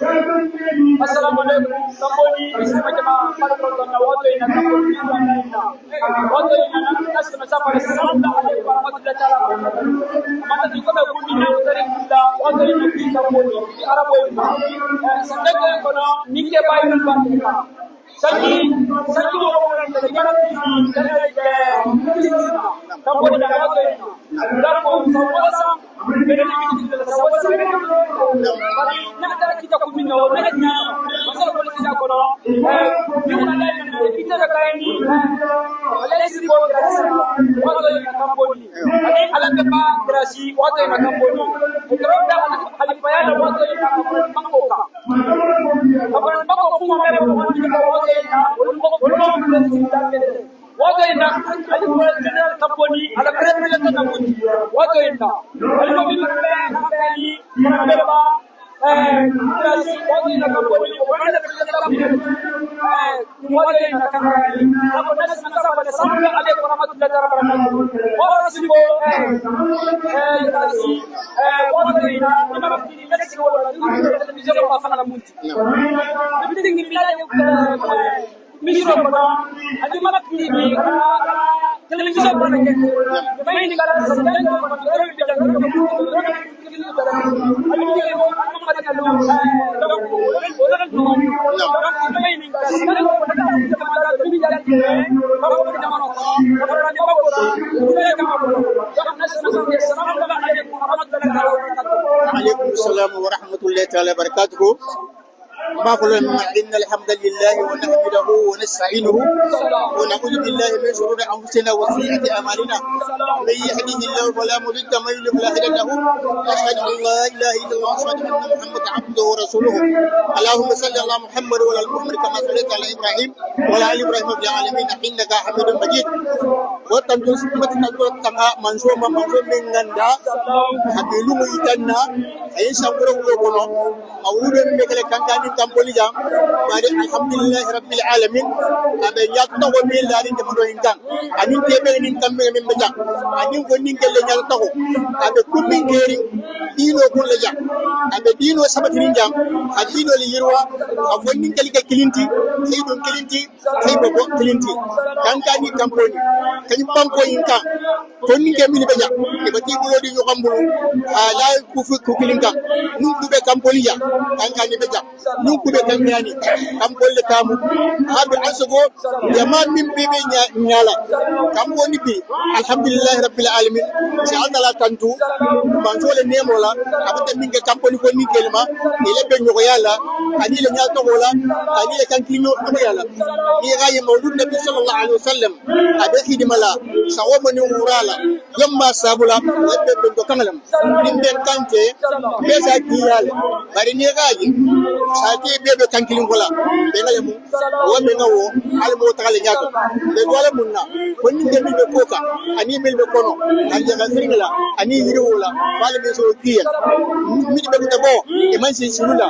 Assalamualaikum. Kamboni isema kama kwa na watu ina kamboni watu ina nasema sasa sallallahu alayhi wa rahmatullahi. Mata tukona kumina utarikula watu ina kamboni arabo ina. Sandaka kono nike bayi bandika. Saki orang terlibat kamboni na watu ina. Ndapo sawasa Beri kita kumina orangnya, masa polisi nak kono, kita lain kita nak ini, ada siapa berasa, waktu yang kampuni, ada alam apa berasi, waktu yang kampuni, kalau dah hari payah waktu yang kampuni mangkoka, kalau mangkok pun ada waktu yang belum waktu yang ada general kampuni, ada president kampuni, waktu yang ada mobil kampuni, berapa berasi waktu yang kampuni, ada president kampuni, waktu yang kampuni, apa nasi masa pada sampai ada warahmatullahi wabarakatuh, orang simbol berasi waktu yang lima kali nasi orang bisa berpasangan dalam muncul, tapi tinggi bila Misro pada, ada mana TV, televisi apa lagi? Main di dalam sedang orang bicara ada yang orang ada kalau orang main di dalam sedang orang TV jadi kalau kita mana orang ada apa orang kita apa jangan Waalaikumsalam warahmatullahi taala wabarakatuh. إن الحمد لله ونحمده ونستعينه ونعوذ بالله من شرور أنفسنا وسيئات أعمالنا من يهده الله فلا مضل له ومن يضلل فلا هادي له أشهد أن لا إله إلا الله وأشهد أن محمدا عبده ورسوله اللهم صل على محمد وعلى آل محمد كما صليت على إبراهيم وعلى آل إبراهيم في العالمين إنك حميد مجيد وتمجد سمتنا تنها منصور من غندا حبيلو ميتنا أي سامر ولوبنا أولو بمكلا كان kampoli jam bari alhamdulillah rabbil alamin abe yakta ko mi lari de mo hinkan ani tebe ni kambe min beja ani ko ni gelle nyal taxo abe kumbi ngeri dino ko la jam abe dino sabatini jam adino li yirwa afo ni gelle kilinti seydon kilinti seybo kilinti kan kani kamponi kany banko hinkan ko ni gemme ni beja e bati bulo di yo kambulu ala ku fu ku kilinka nu dube kampoli ya kan kani beja nukube kanyani kambolle kamu hadu ansugo yaman min bebe nyala kamboni bi alhamdulillah rabbil alamin si Allah tantu manjole nemola abata minga kamponi ko ni kelma ile be nyoko yalla ani le nyato gola ani le kankino to yalla ni gaye mawlud nabi sallallahu alaihi wasallam abe khidmala sawo ni urala yamma sabula wabbe be to kamalam nimbe kante pesa kiyala bari ni gaye ati bebe tankilin gola benga yemu wa benga wo al mo tagale nyato be wala munna wonni de be koka ani mel be kono an jaga sringala ani yiri wola wala be so kiya mi be ko bo e man si sulula